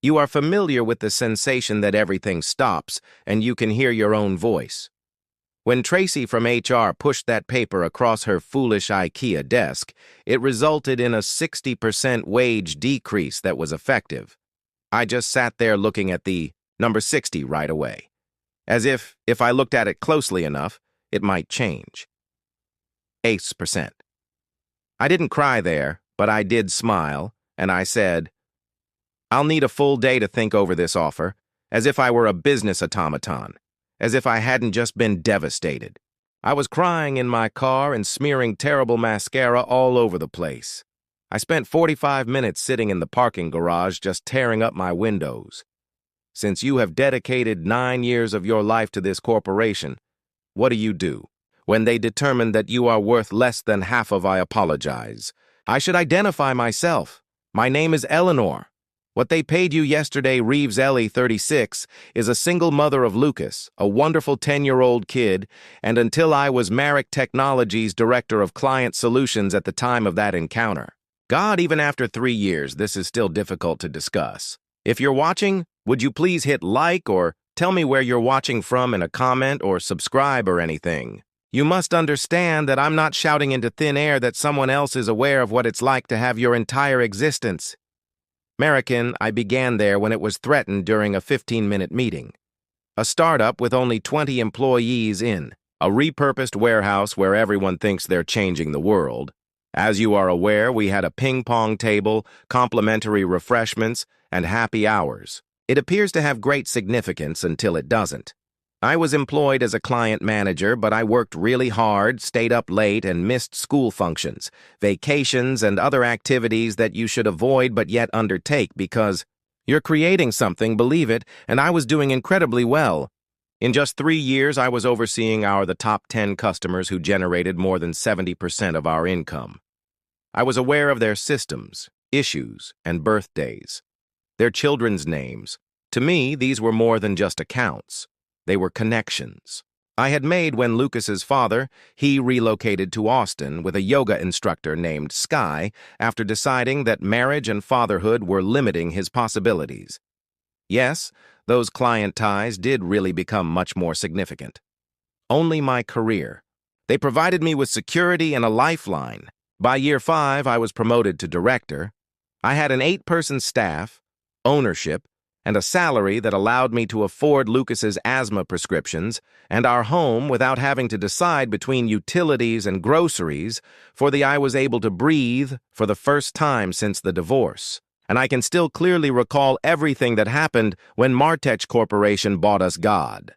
You are familiar with the sensation that everything stops and you can hear your own voice. When Tracy from HR pushed that paper across her foolish IKEA desk, it resulted in a 60% wage decrease that was effective. I just sat there looking at the number 60 right away, as if I looked at it closely enough, it might change. Ace percent. I didn't cry there, but I did smile, and I said, "I'll need a full day to think over this offer," as if I were a business automaton, as if I hadn't just been devastated. I was crying in my car and smearing terrible mascara all over the place. I spent 45 minutes sitting in the parking garage just tearing up my windows. Since you have dedicated 9 years of your life to this corporation, what do? When they determine that you are worth less than half of I apologize. I should identify myself. My name is Eleanor. What they paid you yesterday, Reeves Ellie, 36, is a single mother of Lucas, a wonderful 10-year-old kid, and until I was Marek Technologies Director of Client Solutions at the time of that encounter. God, even after 3 years, this is still difficult to discuss. If you're watching, would you please hit like or tell me where you're watching from in a comment or subscribe or anything? You must understand that I'm not shouting into thin air that someone else is aware of what it's like to have your entire existence. American, I began there when it was threatened during a 15-minute meeting. A startup with only 20 employees in, a repurposed warehouse where everyone thinks they're changing the world. As you are aware, we had a ping-pong table, complimentary refreshments, and happy hours. It appears to have great significance until it doesn't. I was employed as a client manager, but I worked really hard, stayed up late, and missed school functions, vacations, and other activities that you should avoid but yet undertake because you're creating something, believe it, and I was doing incredibly well. In just 3 years, I was overseeing the top 10 customers who generated more than 70% of our income. I was aware of their systems, issues, and birthdays. Their children's names. To me, these were more than just accounts. They were connections I had made when Lucas's father, he relocated to Austin with a yoga instructor named Sky after deciding that marriage and fatherhood were limiting his possibilities. Yes, those client ties did really become much more significant. Only my career. They provided me with security and a lifeline. By year 5, I was promoted to director. I had an 8-person staff, ownership, and a salary that allowed me to afford Lucas's asthma prescriptions and our home without having to decide between utilities and groceries, for I was able to breathe for the first time since the divorce. And I can still clearly recall everything that happened when Martech Corporation bought us God.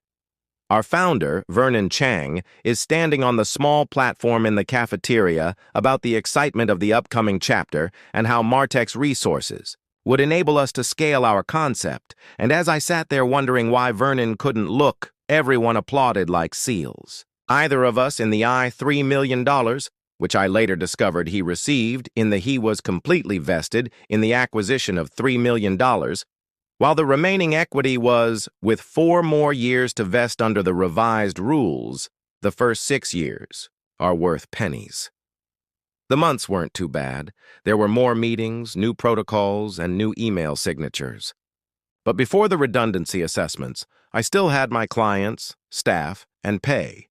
Our founder, Vernon Chang, is standing on the small platform in the cafeteria about the excitement of the upcoming chapter and how Martech's resources would enable us to scale our concept, and as I sat there wondering why Vernon couldn't look, everyone applauded like seals. Either of us in the $3 million, which I later discovered he received he was completely vested in the acquisition of $3 million, while the remaining equity was, with 4 more years to vest under the revised rules, the first 6 years are worth pennies. The months weren't too bad. There were more meetings, new protocols, and new email signatures. But before the redundancy assessments, I still had my clients, staff, and pay.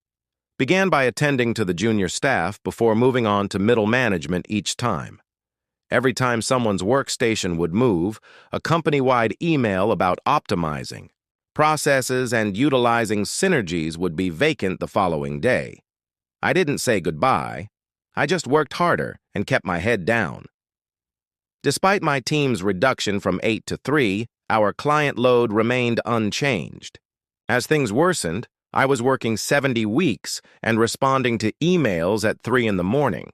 Began by attending to the junior staff before moving on to middle management each time. Every time someone's workstation would move, a company-wide email about optimizing processes and utilizing synergies would be vacant the following day. I didn't say goodbye. I just worked harder and kept my head down. Despite my team's reduction from 8 to 3, our client load remained unchanged. As things worsened, I was working 70 weeks and responding to emails at 3 in the morning.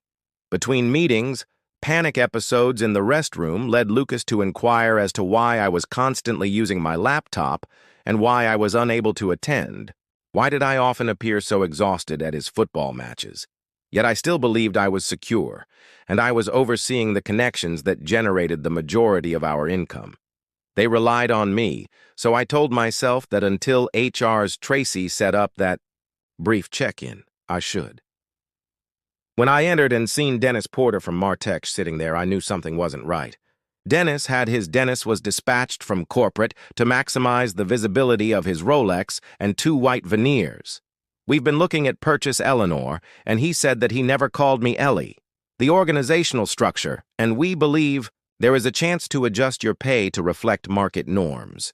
Between meetings, panic episodes in the restroom led Lucas to inquire as to why I was constantly using my laptop and why I was unable to attend. Why did I often appear so exhausted at his football matches? Yet I still believed I was secure, and I was overseeing the connections that generated the majority of our income. They relied on me, so I told myself that until HR's Tracy set up that brief check-in, I should. When I entered and seen Dennis Porter from Martech sitting there, I knew something wasn't right. Dennis was dispatched from corporate to maximize the visibility of his Rolex and 2 white veneers. We've been looking at Purchase Eleanor, and he said that he never called me Ellie. The organizational structure, and we believe there is a chance to adjust your pay to reflect market norms.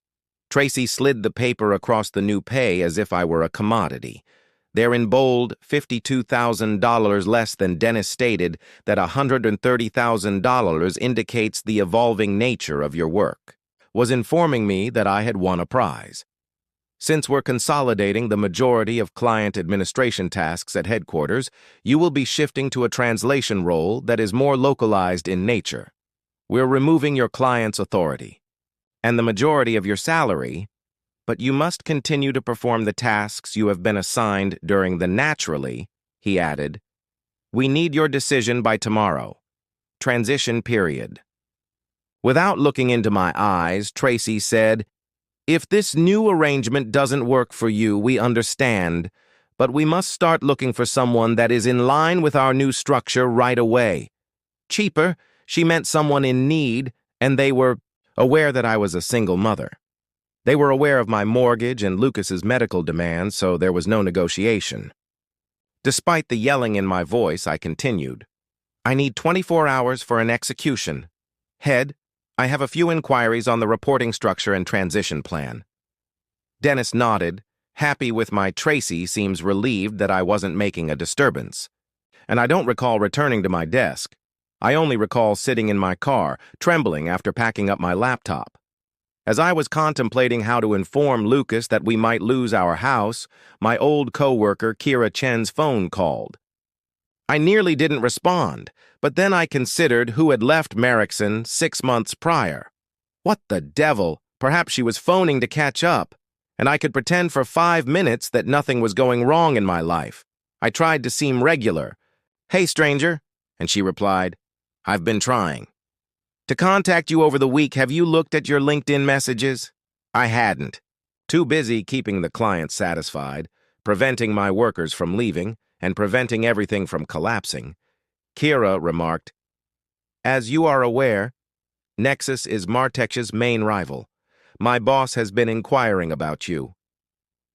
Tracy slid the paper across the new pay as if I were a commodity. There in bold, $52,000 less than Dennis stated that $130,000 indicates the evolving nature of your work, was informing me that I had won a prize. Since we're consolidating the majority of client administration tasks at headquarters, you will be shifting to a translation role that is more localized in nature. We're removing your client's authority and the majority of your salary, but you must continue to perform the tasks you have been assigned during the naturally, he added. We need your decision by tomorrow. Transition period. Without looking into my eyes, Tracy said, if this new arrangement doesn't work for you, we understand, but we must start looking for someone that is in line with our new structure right away. Cheaper, she meant someone in need, and they were aware that I was a single mother. They were aware of my mortgage and Lucas's medical demands, so there was no negotiation. Despite the yelling in my voice, I continued. I need 24 hours for an execution. Head, I have a few inquiries on the reporting structure and transition plan. Dennis nodded, happy with my Tracy seems relieved that I wasn't making a disturbance. And I don't recall returning to my desk. I only recall sitting in my car, trembling after packing up my laptop. As I was contemplating how to inform Lucas that we might lose our house, my old co-worker Kira Chen's phone called. I nearly didn't respond, but then I considered who had left Merrickson 6 months prior. What the devil? Perhaps she was phoning to catch up, and I could pretend for 5 minutes that nothing was going wrong in my life. I tried to seem regular. Hey, stranger, and she replied, I've been trying. To contact you over the week, have you looked at your LinkedIn messages? I hadn't. Too busy keeping the client satisfied, preventing my workers from leaving, and preventing everything from collapsing. Kira remarked, as you are aware, Nexus is Martech's main rival. My boss has been inquiring about you.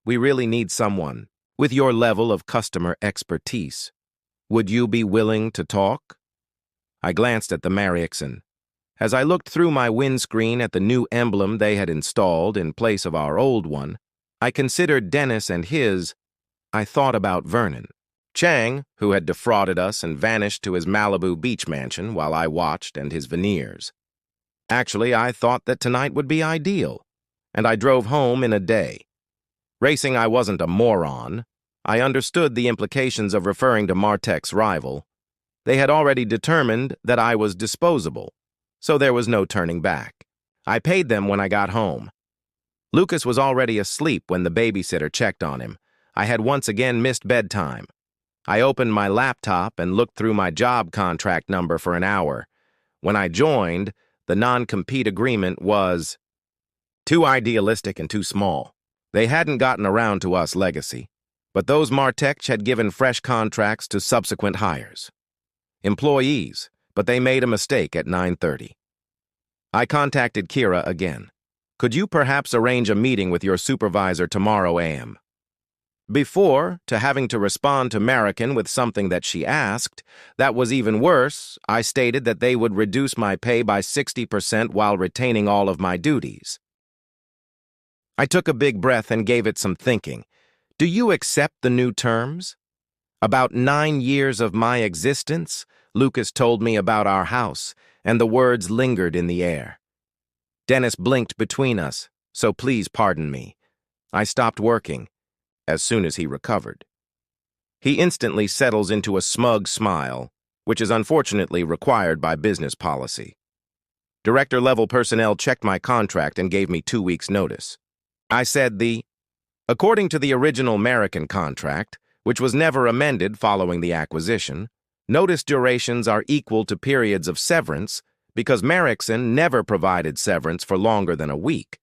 We really need someone with your level of customer expertise. Would you be willing to talk? I glanced at the Merrickson. As I looked through my windscreen at the new emblem they had installed in place of our old one, I considered Dennis and his. I thought about Vernon. Chang, who had defrauded us and vanished to his Malibu beach mansion while I watched, and his veneers. Actually, I thought that tonight would be ideal, and I drove home in a day. Racing I wasn't a moron. I understood the implications of referring to Martech's rival. They had already determined that I was disposable, so there was no turning back. I paid them when I got home. Lucas was already asleep when the babysitter checked on him. I had once again missed bedtime. I opened my laptop and looked through my job contract number for an hour. When I joined, the non-compete agreement was too idealistic and too small. They hadn't gotten around to us legacy, but those Martech had given fresh contracts to subsequent hires. Employees, but they made a mistake at 9:30. I contacted Kira again. Could you perhaps arrange a meeting with your supervisor tomorrow a.m.? Before, to having to respond to Merrickson with something that she asked, that was even worse, I stated that they would reduce my pay by 60% while retaining all of my duties. I took a big breath and gave it some thinking. Do you accept the new terms? About 9 years of my existence, Lucas told me about our house, and the words lingered in the air. Dennis blinked between us, so please pardon me. I stopped working as soon as he recovered. He instantly settles into a smug smile, which is unfortunately required by business policy. Director-level personnel checked my contract and gave me 2 weeks' notice. I said according to the original Merrickson contract, which was never amended following the acquisition, notice durations are equal to periods of severance because Merrickson never provided severance for longer than a week,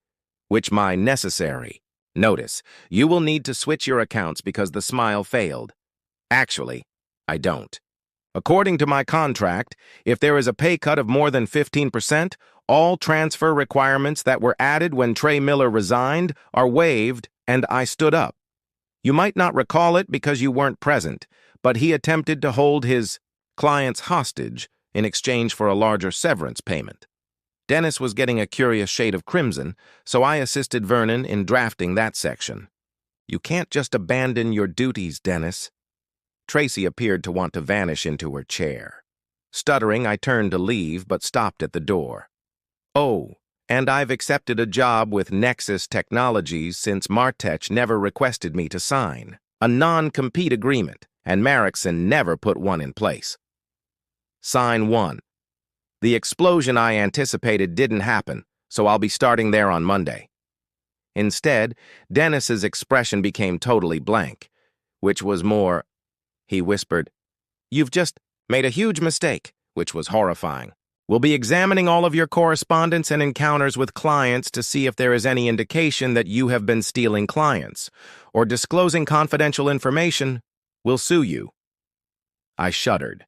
which my necessary. Notice, you will need to switch your accounts because the smile failed. Actually, I don't. According to my contract, if there is a pay cut of more than 15%, all transfer requirements that were added when Trey Miller resigned are waived, and I stood up. You might not recall it because you weren't present, but he attempted to hold his clients hostage in exchange for a larger severance payment. Dennis was getting a curious shade of crimson, so I assisted Vernon in drafting that section. You can't just abandon your duties, Dennis. Tracy appeared to want to vanish into her chair. Stuttering, I turned to leave, but stopped at the door. Oh, and I've accepted a job with Nexus Technologies since Martech never requested me to sign a non-compete agreement, and Marexson never put one in place. Sign 1. The explosion I anticipated didn't happen, so I'll be starting there on Monday. Instead, Dennis's expression became totally blank, which was more, he whispered, "You've just made a huge mistake," which was horrifying. "We'll be examining all of your correspondence and encounters with clients to see if there is any indication that you have been stealing clients or disclosing confidential information. We'll sue you." I shuddered.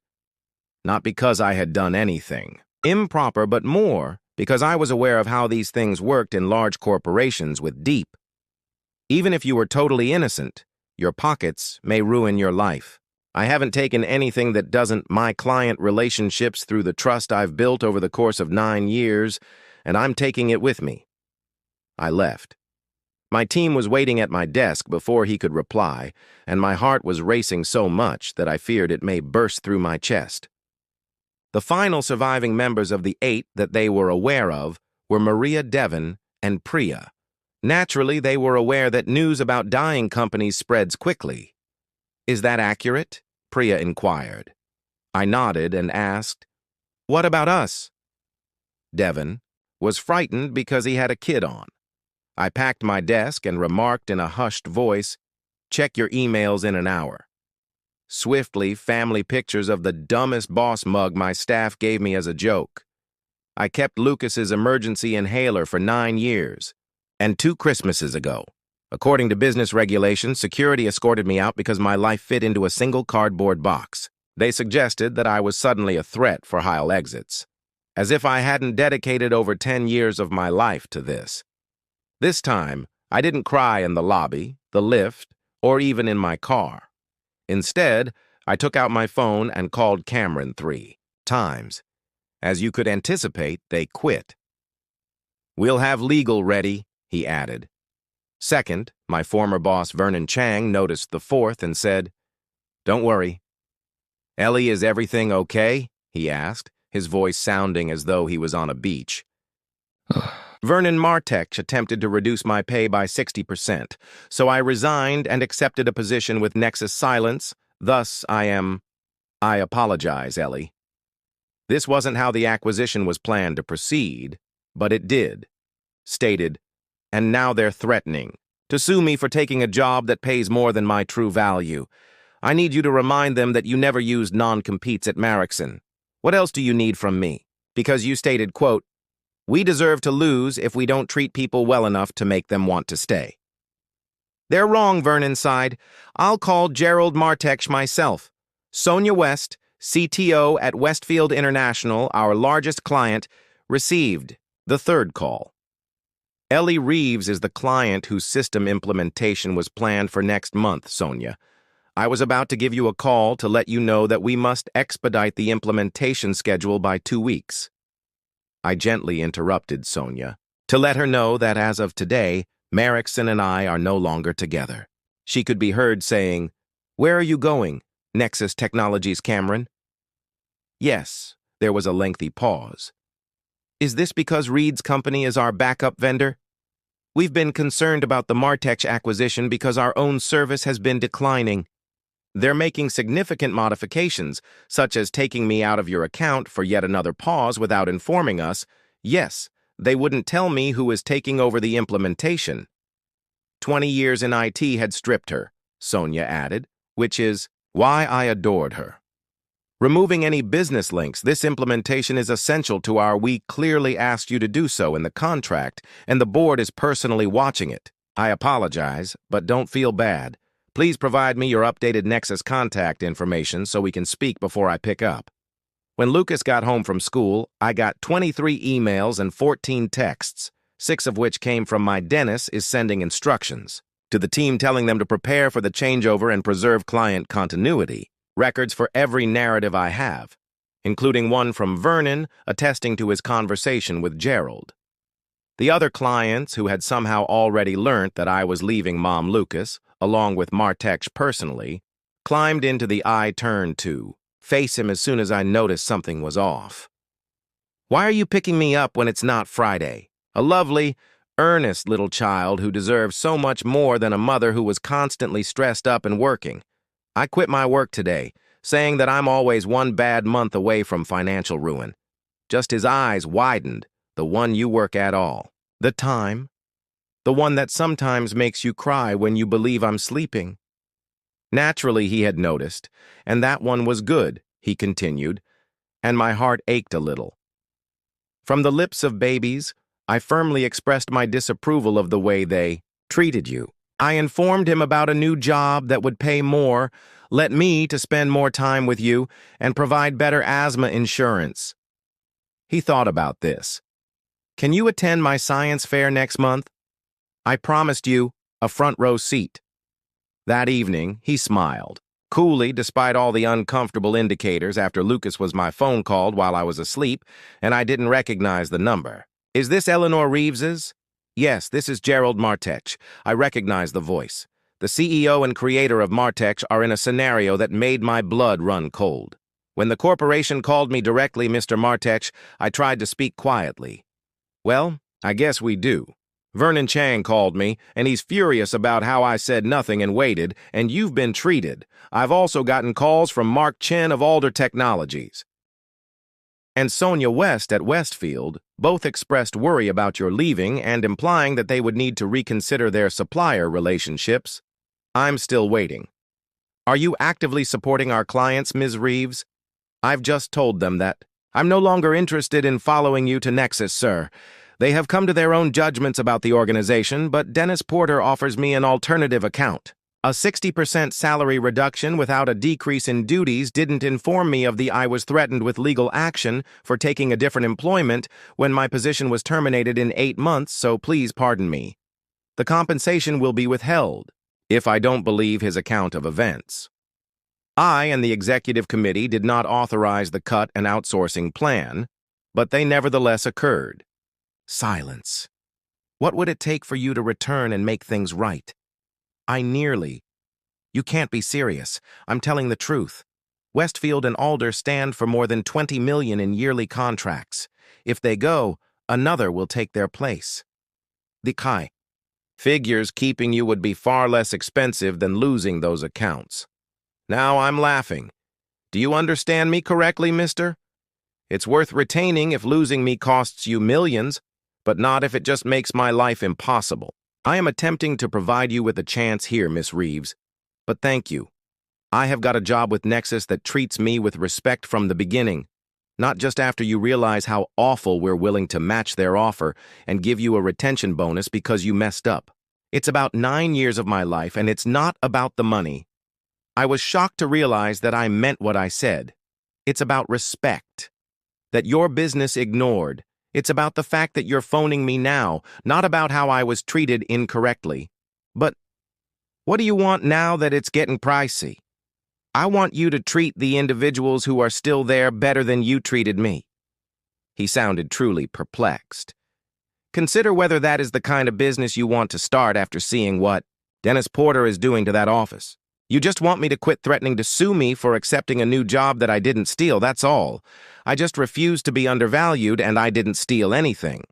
Not because I had done anything improper, but more because I was aware of how these things worked in large corporations with deep. Even if you were totally innocent, your pockets may ruin your life. I haven't taken anything that doesn't my client relationships through the trust I've built over the course of 9 years, and I'm taking it with me. I left. My team was waiting at my desk before he could reply, and my heart was racing so much that I feared it may burst through my chest. The final surviving members of the 8 that they were aware of were Maria Devon and Priya. Naturally, they were aware that news about dying companies spreads quickly. "Is that accurate?" Priya inquired. I nodded and asked, "What about us?" Devon was frightened because he had a kid on. I packed my desk and remarked in a hushed voice, "Check your emails in an hour." Swiftly, family pictures of the dumbest boss mug my staff gave me as a joke. I kept Lucas's emergency inhaler for 9 years, and 2 Christmases ago. According to business regulations, security escorted me out because my life fit into a single cardboard box. They suggested that I was suddenly a threat for Heil exits, as if I hadn't dedicated over 10 years of my life to this. This time, I didn't cry in the lobby, the lift, or even in my car. Instead, I took out my phone and called Cameron 3 times. As you could anticipate, they quit. "We'll have legal ready," he added. Second, my former boss Vernon Chang noticed the 4th and said, "Don't worry." "Ellie, is everything okay?" he asked, his voice sounding as though he was on a beach. Vernon Martech attempted to reduce my pay by 60%, so I resigned and accepted a position with Nexus Silence. Thus, I apologize, Ellie. This wasn't how the acquisition was planned to proceed, but it did. Stated, "And now they're threatening to sue me for taking a job that pays more than my true value. I need you to remind them that you never used non-competes at Marexson. What else do you need from me? Because you stated, quote, 'We deserve to lose if we don't treat people well enough to make them want to stay.'" "They're wrong," Vernon sighed. "I'll call Gerald Martech myself. Sonia West, CTO at Westfield International, our largest client, received the 3rd call. Ellie Reeves is the client whose system implementation was planned for next month, Sonia. I was about to give you a call to let you know that we must expedite the implementation schedule by 2 weeks. I gently interrupted Sonia to let her know that as of today, Marexson and I are no longer together. She could be heard saying, "Where are you going, Nexus Technologies, Cameron?" Yes, there was a lengthy pause. "Is this because Reed's company is our backup vendor? We've been concerned about the Martech acquisition because our own service has been declining. They're making significant modifications, such as taking me out of your account for yet another pause without informing us. Yes, they wouldn't tell me who is taking over the implementation." 20 years in IT had stripped her, Sonia added, which is why I adored her. "Removing any business links, this implementation is essential to our we clearly asked you to do so in the contract, and the board is personally watching it. I apologize, but don't feel bad. Please provide me your updated Nexus contact information so we can speak before I pick up. When Lucas got home from school, I got 23 emails and 14 texts, 6 of which came from my Dennis is sending instructions to the team telling them to prepare for the changeover and preserve client continuity, records for every narrative I have, including one from Vernon attesting to his conversation with Gerald. The other clients who had somehow already learnt that I was leaving Mom Lucas, along with Martech personally, climbed into the I turned to face him as soon as I noticed something was off. Why are you picking me up when it's not Friday? A lovely, earnest little child who deserves so much more than a mother who was constantly stressed up and working. I quit my work today, saying that I'm always one bad month away from financial ruin. Just his eyes widened, the one you work at all. The time? The one that sometimes makes you cry when you believe I'm sleeping. Naturally, he had noticed, and that one was good, he continued, and my heart ached a little. From the lips of babies, I firmly expressed my disapproval of the way they treated you. I informed him about a new job that would pay more, let me to spend more time with you, and provide better asthma insurance. He thought about this. Can you attend my science fair next month? I promised you a front row seat. That evening, he smiled, coolly despite all the uncomfortable indicators after Lucas was my phone called while I was asleep, and I didn't recognize the number. Is this Eleanor Reeves's? Yes, this is Gerald Martech. I recognize the voice. The CEO and creator of Martech are in a scenario that made my blood run cold. When the corporation called me directly, Mr. Martech, I tried to speak quietly. Well, I guess we do. Vernon Chang called me, and he's furious about how I said nothing and waited, and you've been treated. I've also gotten calls from Mark Chen of Alder Technologies and Sonia West at Westfield. Both expressed worry about your leaving and implying that they would need to reconsider their supplier relationships. I'm still waiting. Are you actively supporting our clients, Ms. Reeves? I've just told them that. I'm no longer interested in following you to Nexus, sir. They have come to their own judgments about the organization, but Dennis Porter offers me an alternative account. A 60% salary reduction without a decrease in duties didn't inform me of the I was threatened with legal action for taking a different employment when my position was terminated in 8 months, so please pardon me. The compensation will be withheld if I don't believe his account of events. I and the executive committee did not authorize the cut and outsourcing plan, but they nevertheless occurred. Silence. What would it take for you to return and make things right? You can't be serious. I'm telling the truth. Westfield and Alder stand for more than $20 million in yearly contracts. If they go, another will take their place. The Kai. Figures keeping you would be far less expensive than losing those accounts. Now I'm laughing. Do you understand me correctly, mister? It's worth retaining if losing me costs you millions, but not if it just makes my life impossible. I am attempting to provide you with a chance here, Miss Reeves, but thank you. I have got a job with Nexus that treats me with respect from the beginning, not just after you realize how awful we're willing to match their offer and give you a retention bonus because you messed up. It's about 9 years of my life, and it's not about the money. I was shocked to realize that I meant what I said. It's about respect. That your business ignored. It's about the fact that you're phoning me now, not about how I was treated incorrectly. But what do you want now that it's getting pricey? I want you to treat the individuals who are still there better than you treated me. He sounded truly perplexed. Consider whether that is the kind of business you want to start after seeing what Dennis Porter is doing to that office. You just want me to quit threatening to sue me for accepting a new job that I didn't steal, that's all. I just refused to be undervalued, and I didn't steal anything.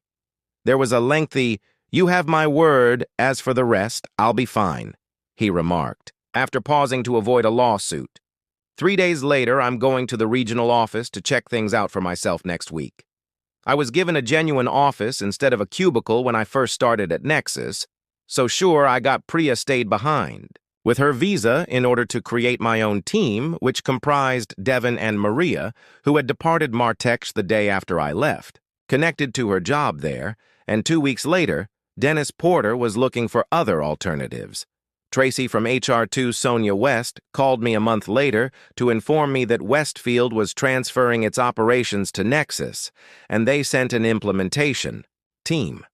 There was a lengthy, "You have my word, as for the rest, I'll be fine," he remarked, after pausing to avoid a lawsuit. 3 days later, I'm going to the regional office to check things out for myself next week. I was given a genuine office instead of a cubicle when I first started at Nexus, so sure, I got Priya stayed behind with her visa in order to create my own team, which comprised Devin and Maria, who had departed Martech the day after I left, connected to her job there, and 2 weeks later, Dennis Porter was looking for other alternatives. Tracy from HR2 Sonia West called me a month later to inform me that Westfield was transferring its operations to Nexus, and they sent an implementation team.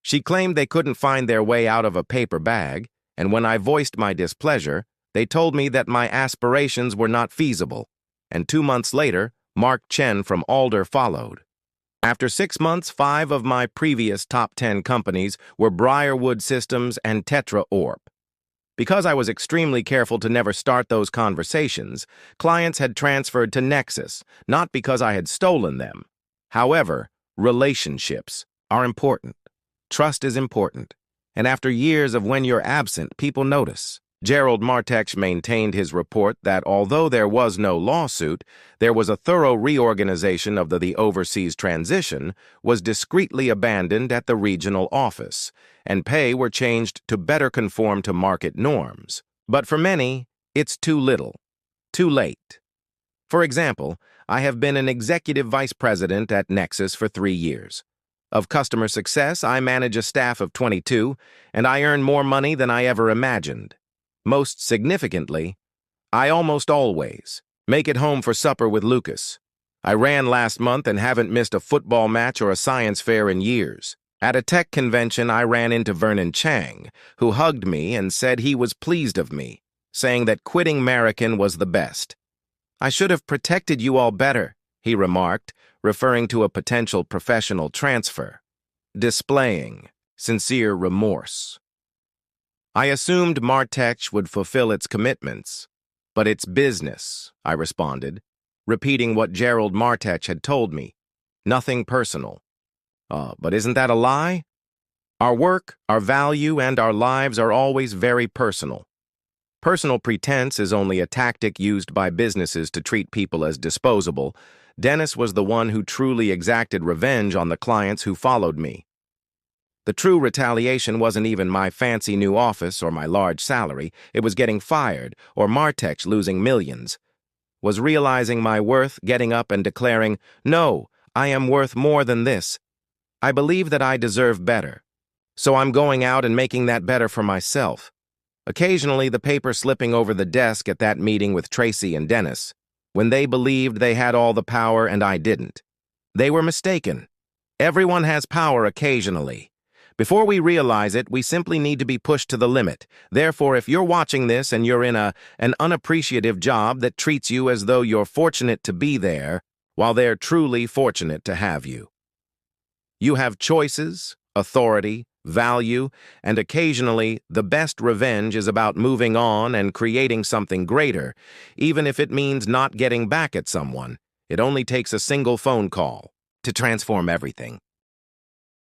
She claimed they couldn't find their way out of a paper bag, and when I voiced my displeasure, they told me that my aspirations were not feasible, and 2 months later, Mark Chen from Alder followed. After 6 months, 5 of my previous top 10 companies were Briarwood Systems and Tetra Orp. Because I was extremely careful to never start those conversations, clients had transferred to Nexus, not because I had stolen them. However, relationships are important. Trust is important. And after years of when you're absent, people notice. Gerald Martech maintained his report that although there was no lawsuit, there was a thorough reorganization of the overseas transition was discreetly abandoned at the regional office, and pay were changed to better conform to market norms. But for many, it's too little, too late. For example, I have been an executive vice president at Nexus for 3 years. Of customer success, I manage a staff of 22, and I earn more money than I ever imagined. Most significantly, I almost always make it home for supper with Lucas. I ran last month and haven't missed a football match or a science fair in years. At a tech convention, I ran into Vernon Chang, who hugged me and said he was pleased of me, saying that quitting American was the best. "I should have protected you all better," he remarked, referring to a potential professional transfer, displaying sincere remorse. I assumed Martech would fulfill its commitments, but it's business, I responded, repeating what Gerald Martech had told me. Nothing personal. But isn't that a lie? Our work, our value, and our lives are always very personal. Personal pretense is only a tactic used by businesses to treat people as disposable. Dennis was the one who truly exacted revenge on the clients who followed me. The true retaliation wasn't even my fancy new office or my large salary. It was getting fired or Martech losing millions. Was realizing my worth, getting up and declaring, "No, I am worth more than this. I believe that I deserve better. So I'm going out and making that better for myself." Occasionally, the paper slipping over the desk at that meeting with Tracy and Dennis, when they believed they had all the power and I didn't. They were mistaken. Everyone has power occasionally. Before we realize it, we simply need to be pushed to the limit. Therefore, if you're watching this and you're in an unappreciative job that treats you as though you're fortunate to be there, while they're truly fortunate to have you. You have choices, authority, value, and occasionally the best revenge is about moving on and creating something greater, even if it means not getting back at someone. It only takes a single phone call to transform everything.